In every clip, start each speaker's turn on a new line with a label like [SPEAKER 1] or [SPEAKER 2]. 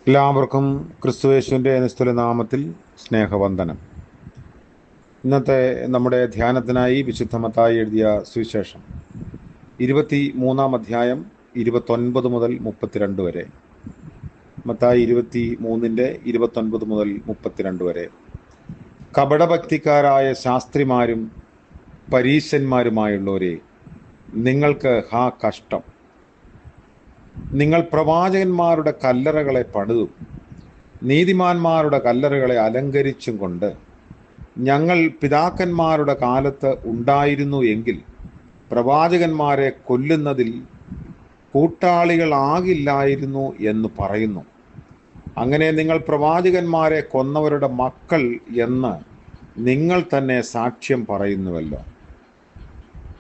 [SPEAKER 1] എല്ലാവർക്കും ക്രിസ്തുയേശുവിൻ്റെ നിസ്തുല നാമത്തിൽ സ്നേഹവന്ദനം. ഇന്നത്തെ നമ്മുടെ ധ്യാനത്തിനായി വിശുദ്ധ മത്തായി എഴുതിയ സുവിശേഷം 23 അധ്യായം 29 മുതൽ 32 വരെ. മത്തായി 23:29 മുതൽ 32 വരെ. കപടഭക്തിക്കാരായ ശാസ്ത്രിമാരും പരീശന്മാരുമായുള്ളവരെ, നിങ്ങൾക്ക് ഹാ കഷ്ടം! നിങ്ങൾ പ്രവാചകന്മാരുടെ കല്ലറകളെ പണിതും നീതിമാന്മാരുടെ കല്ലറകളെ അലങ്കരിച്ചും കൊണ്ട്, ഞങ്ങൾ പിതാക്കന്മാരുടെ കാലത്ത് ഉണ്ടായിരുന്നു എങ്കിൽ പ്രവാചകന്മാരെ കൊല്ലുന്നതിൽ കൂട്ടാളികളാകില്ലായിരുന്നു എന്ന് പറയുന്നു. അങ്ങനെ നിങ്ങൾ പ്രവാചകന്മാരെ കൊന്നവരുടെ മക്കൾ എന്ന് നിങ്ങൾ തന്നെ സാക്ഷ്യം പറയുന്നുവല്ലോ.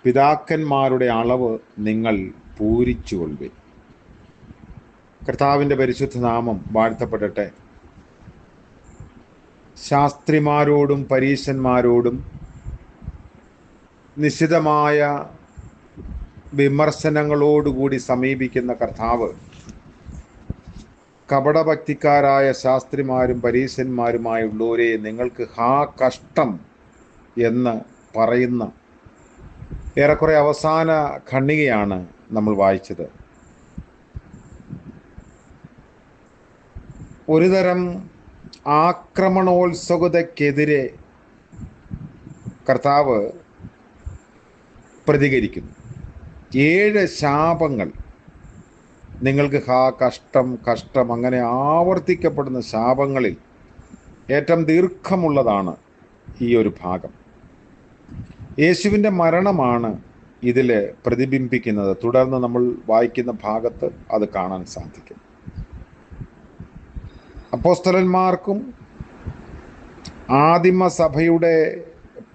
[SPEAKER 1] പിതാക്കന്മാരുടെ അളവ് നിങ്ങൾ പൂരിച്ചുകൊള്ളുവിൻ. കർത്താവിൻ്റെ പരിശുദ്ധ നാമം വാഴ്ത്തപ്പെടട്ടെ. ശാസ്ത്രിമാരോടും പരീശന്മാരോടും നിശിതമായ വിമർശനങ്ങളോടുകൂടി സമീപിക്കുന്ന കർത്താവ്, കപടഭക്തിക്കാരായ ശാസ്ത്രിമാരും പരീശന്മാരുമായുള്ളവരെ, നിങ്ങൾക്ക് ഹാ കഷ്ടം എന്ന് പറയുന്ന ഏറെക്കുറെ അവസാന ഖണ്ഡികയാണ് നമ്മൾ വായിച്ചത്. ഒരുതരം ആക്രമണോത്സുകതയ്ക്കെതിരെ കർത്താവ് പ്രതികരിക്കുന്നു. 7 ശാപങ്ങൾ, നിങ്ങൾക്ക് ഹാ കഷ്ടം കഷ്ടം, അങ്ങനെ ആവർത്തിക്കപ്പെടുന്ന ശാപങ്ങളിൽ ഏറ്റവും ദീർഘമുള്ളതാണ് ഈ ഒരു ഭാഗം. യേശുവിൻ്റെ മരണമാണ് ഇതിൽ പ്രതിബിംബിക്കുന്നത്. തുടർന്ന് നമ്മൾ വായിക്കുന്ന ഭാഗത്ത് അത് കാണാൻ സാധിക്കും. അപ്പോസ്തലന്മാർക്കും ആദിമസഭയുടെ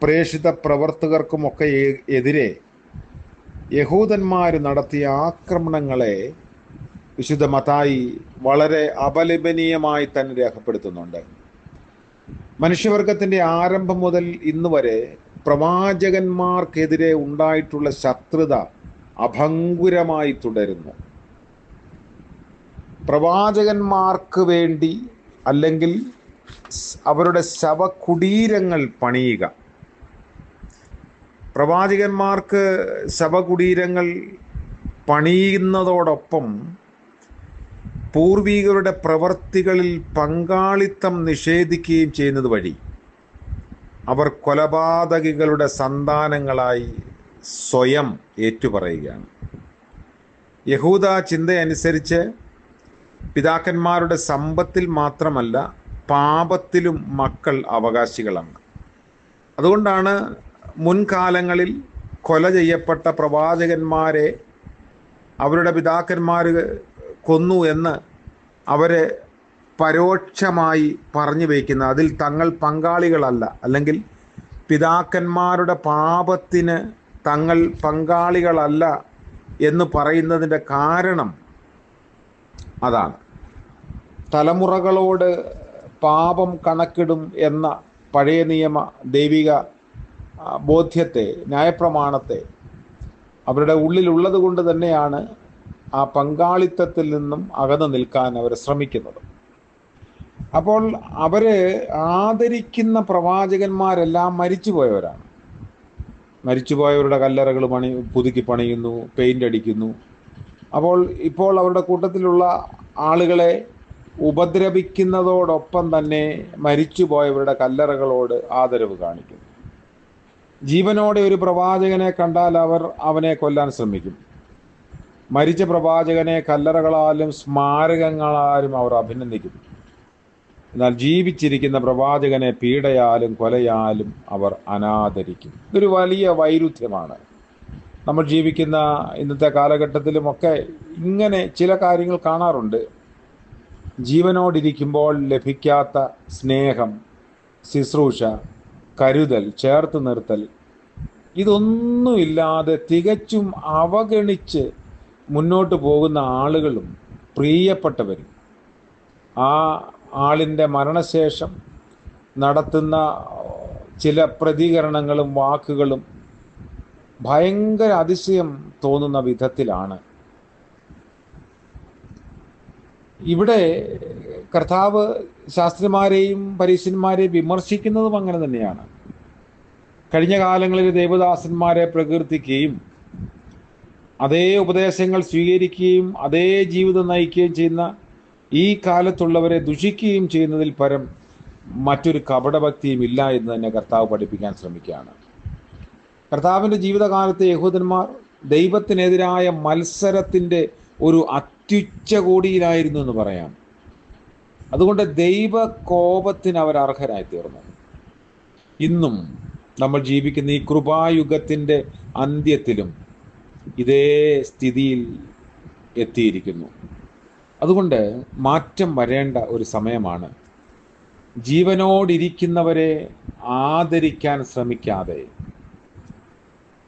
[SPEAKER 1] പ്രേഷിത പ്രവർത്തകർക്കുമൊക്കെ എതിരെ യഹൂദന്മാർ നടത്തിയ ആക്രമണങ്ങളെ വിശുദ്ധ മത്തായി വളരെ അപലപനീയമായി തന്നെ രേഖപ്പെടുത്തുന്നുണ്ട്. മനുഷ്യവർഗത്തിൻ്റെ ആരംഭം മുതൽ ഇന്ന് വരെ പ്രവാചകന്മാർക്കെതിരെ ഉണ്ടായിട്ടുള്ള ശത്രുത അഭംഗുരമായി തുടരുന്നു. പ്രവാചകന്മാർക്ക് വേണ്ടി അല്ലെങ്കിൽ അവരുടെ ശവകുടീരങ്ങൾ പണിയുക, പ്രവാചകന്മാർക്ക് ശവകുടീരങ്ങൾ പണിയുന്നതോടൊപ്പം പൂർവികരുടെ പ്രവർത്തികളിൽ പങ്കാളിത്തം നിഷേധിക്കുകയും ചെയ്യുന്നത് വഴി അവർ കൊലപാതകികളുടെ സന്താനങ്ങളായി സ്വയം ഏറ്റുപറയുകയാണ്. യഹൂദ ചിന്തയനുസരിച്ച് പിതാക്കന്മാരുടെ സമ്പത്തിൽ മാത്രമല്ല, പാപത്തിലും മക്കൾ അവകാശികളാണ്. അതുകൊണ്ടാണ് മുൻകാലങ്ങളിൽ കൊല ചെയ്യപ്പെട്ട പ്രവാചകന്മാരെ അവരുടെ പിതാക്കന്മാർ കൊന്നു എന്ന് അവരെ പരോക്ഷമായി പറഞ്ഞു വയ്ക്കുന്നത്. അതിൽ തങ്ങൾ പങ്കാളികളല്ല, അല്ലെങ്കിൽ പിതാക്കന്മാരുടെ പാപത്തിന് തങ്ങൾ പങ്കാളികളല്ല എന്ന് പറയുന്നതിൻ്റെ കാരണം അതാണ്. തലമുറകളോട് പാപം കണക്കിടും എന്ന പഴയ നിയമ ദൈവിക ബോധ്യത്തെ, ന്യായപ്രമാണത്തെ അവരുടെ ഉള്ളിലുള്ളത് കൊണ്ട് തന്നെയാണ് ആ പങ്കാളിത്തത്തിൽ നിന്നും അകന്നു നിൽക്കാൻ അവർ ശ്രമിക്കുന്നത്. അപ്പോൾ അവർ ആദരിക്കുന്ന പ്രവാചകന്മാരെല്ലാം മരിച്ചുപോയവരാണ്. മരിച്ചുപോയവരുടെ കല്ലറകൾ പുതുക്കി പണിയുന്നു, പെയിൻ്റ് അടിക്കുന്നു. ഇപ്പോൾ അവരുടെ കൂട്ടത്തിലുള്ള ആളുകളെ ഉപദ്രവിക്കുന്നതോടൊപ്പം തന്നെ മരിച്ചുപോയവരുടെ കല്ലറകളോട് ആദരവ് കാണിക്കുന്നു. ജീവനോടെ ഒരു പ്രവാചകനെ കണ്ടാൽ അവനെ കൊല്ലാൻ ശ്രമിക്കും. മരിച്ച പ്രവാചകനെ കല്ലറകളാലും സ്മാരകങ്ങളാലും അവർ അഭിനന്ദിക്കും. എന്നാൽ ജീവിച്ചിരിക്കുന്ന പ്രവാചകനെ പീഡയാലും കൊലയാലും അവർ അനാദരിക്കും. ഇതൊരു വലിയ വൈരുദ്ധ്യമാണ്. നമ്മൾ ജീവിക്കുന്ന ഇന്നത്തെ കാലഘട്ടത്തിലുമൊക്കെ ഇങ്ങനെ ചില കാര്യങ്ങൾ കാണാറുണ്ട്. ജീവനോടിരിക്കുമ്പോൾ ലഭിക്കാത്ത സ്നേഹം, ശുശ്രൂഷ, കരുതൽ, ചേർത്ത് നിർത്തൽ, ഇതൊന്നുമില്ലാതെ തികച്ചും അവഗണിച്ച് മുന്നോട്ട് പോകുന്ന ആളുകളും പ്രിയപ്പെട്ടവരും ആ ആളിൻ്റെ മരണശേഷം നടത്തുന്ന ചില പ്രതികരണങ്ങളും വാക്കുകളും ഭയങ്കര അതിശയം തോന്നുന്ന വിധത്തിലാണ്. ഇവിടെ കർത്താവ് ശാസ്ത്രിമാരെയും പരീശന്മാരെയും വിമർശിക്കുന്നതും അങ്ങനെ തന്നെയാണ്. കഴിഞ്ഞ കാലങ്ങളിൽ ദേവദാസന്മാരെ പ്രകീർത്തിക്കുകയും അതേ ഉപദേശങ്ങൾ സ്വീകരിക്കുകയും അതേ ജീവിതം നയിക്കുകയും ചെയ്യുന്ന ഈ കാലത്തുള്ളവരെ ദുഷിക്കുകയും ചെയ്യുന്നതിൽ പരം മറ്റൊരു കപടഭക്തിയും ഇല്ല എന്ന് തന്നെ കർത്താവ് പഠിപ്പിക്കാൻ ശ്രമിക്കുകയാണ്. കർത്താവിൻ്റെ ജീവിതകാലത്തെ യഹൂദന്മാർ ദൈവത്തിനെതിരായ മത്സരത്തിൻ്റെ ഒരു അത്യുച്ചകോടിയിലായിരുന്നു എന്ന് പറയാം. അതുകൊണ്ട് ദൈവ കോപത്തിന് അവർ അർഹരായി തീർന്നു. ഇന്നും നമ്മൾ ജീവിക്കുന്ന ഈ കൃപായുഗത്തിൻ്റെ അന്ത്യത്തിലും ഇതേ സ്ഥിതിയിൽ എത്തിയിരിക്കുന്നു. അതുകൊണ്ട് മാറ്റം വരേണ്ട ഒരു സമയമാണ്. ജീവനോടിരിക്കുന്നവരെ ആദരിക്കാൻ ശ്രമിക്കാതെ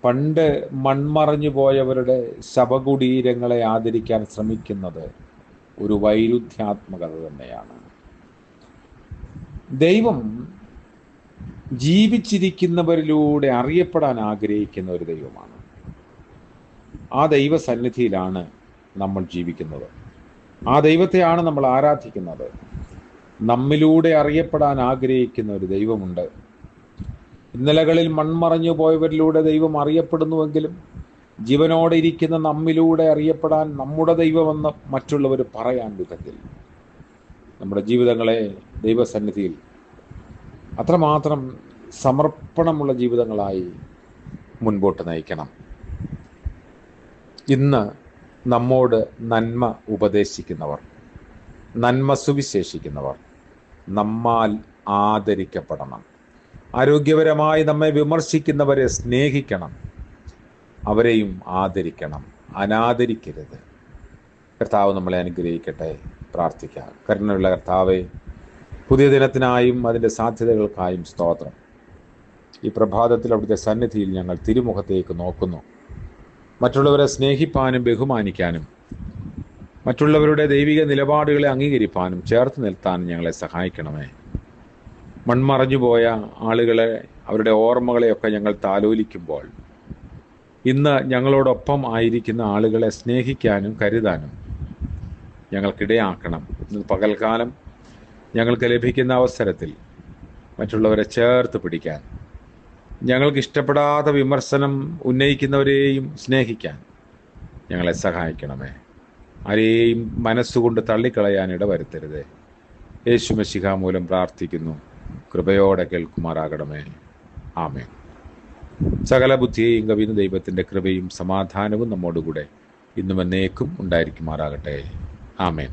[SPEAKER 1] പണ്ട് മൺമറഞ്ഞു പോയവരുടെ ശവകുടീരങ്ങളെ ആദരിക്കാൻ ശ്രമിക്കുന്നത് ഒരു വൈരുദ്ധ്യാത്മകത തന്നെയാണ്. ദൈവം ജീവിച്ചിരിക്കുന്നവരിലൂടെ അറിയപ്പെടാൻ ആഗ്രഹിക്കുന്ന ഒരു ദൈവമാണ്. ആ ദൈവസന്നിധിയിലാണ് നമ്മൾ ജീവിക്കുന്നത്. ആ ദൈവത്തെയാണ് നമ്മൾ ആരാധിക്കുന്നത്. നമ്മിലൂടെ അറിയപ്പെടാൻ ആഗ്രഹിക്കുന്ന ഒരു ദൈവമുണ്ട്. ഇന്നലകളിൽ മൺമറഞ്ഞു പോയവരിലൂടെ ദൈവം അറിയപ്പെടുന്നുവെങ്കിലും ജീവനോടെ ഇരിക്കുന്ന നമ്മിലൂടെ അറിയപ്പെടാൻ നമ്മുടെ ദൈവമെന്ന് മറ്റുള്ളവർ പറയാൻ വിധത്തിൽ നമ്മുടെ ജീവിതങ്ങളെ ദൈവസന്നിധിയിൽ അത്രമാത്രം സമർപ്പണമുള്ള ജീവിതങ്ങളായി മുൻപോട്ട് നയിക്കണം. ഇന്ന് നമ്മോട് നന്മ ഉപദേശിക്കുന്നവർ, നന്മ സുവിശേഷിക്കുന്നവർ നമ്മാൽ ആദരിക്കപ്പെടണം. ആരോഗ്യപരമായി നമ്മെ വിമർശിക്കുന്നവരെ സ്നേഹിക്കണം, അവരെയും ആദരിക്കണം, അനാദരിക്കരുത്. കർത്താവ് നമ്മളെ അനുഗ്രഹിക്കട്ടെ. പ്രാർത്ഥിക്കാം. കരുണയുള്ള കർത്താവേ, പുതിയ ദിനത്തിനായും അതിൻ്റെ സാധ്യതകൾക്കായും സ്തോത്രം. ഈ പ്രഭാതത്തിൽ അവിടുത്തെ സന്നിധിയിൽ ഞങ്ങൾ തിരുമുഖത്തേക്ക് നോക്കുന്നു. മറ്റുള്ളവരെ സ്നേഹിപ്പാനും ബഹുമാനിക്കാനും മറ്റുള്ളവരുടെ ദൈവിക നിലപാടുകളെ അംഗീകരിപ്പാനും ചേർത്ത് നിർത്താനും ഞങ്ങളെ സഹായിക്കണമേ. മൺമറഞ്ഞുപോയ ആളുകളെ, അവരുടെ ഓർമ്മകളെയൊക്കെ ഞങ്ങൾ താലോലിക്കുമ്പോൾ ഇന്ന് ഞങ്ങളോടൊപ്പം ആയിരിക്കുന്ന ആളുകളെ സ്നേഹിക്കാനും കരുതാനും ഞങ്ങൾക്കിടയാക്കണം. ഇന്ന് പകൽക്കാലം ഞങ്ങൾക്ക് ലഭിക്കുന്ന അവസരത്തിൽ മറ്റുള്ളവരെ ചേർത്ത് പിടിക്കാൻ, ഞങ്ങൾക്ക് ഇഷ്ടപ്പെടാത്ത വിമർശനം ഉന്നയിക്കുന്നവരെയും സ്നേഹിക്കാൻ ഞങ്ങളെ സഹായിക്കണമേ. ആരെയും മനസ്സുകൊണ്ട് തള്ളിക്കളയാൻ ഇടവരുത്തരുത്. യേശു മശിഹ മൂലം പ്രാർത്ഥിക്കുന്നു. കൃപയോടെ കേൾക്കുമാറാകണമേ. ആമേൻ. സകല ബുദ്ധിയെയും കവിയുന്ന ദൈവത്തിൻ്റെ കൃപയും സമാധാനവും നമ്മോടുകൂടെ ഇന്നും എന്നേക്കും ഉണ്ടായിരിക്കുമാറാകട്ടെ. ആമേൻ.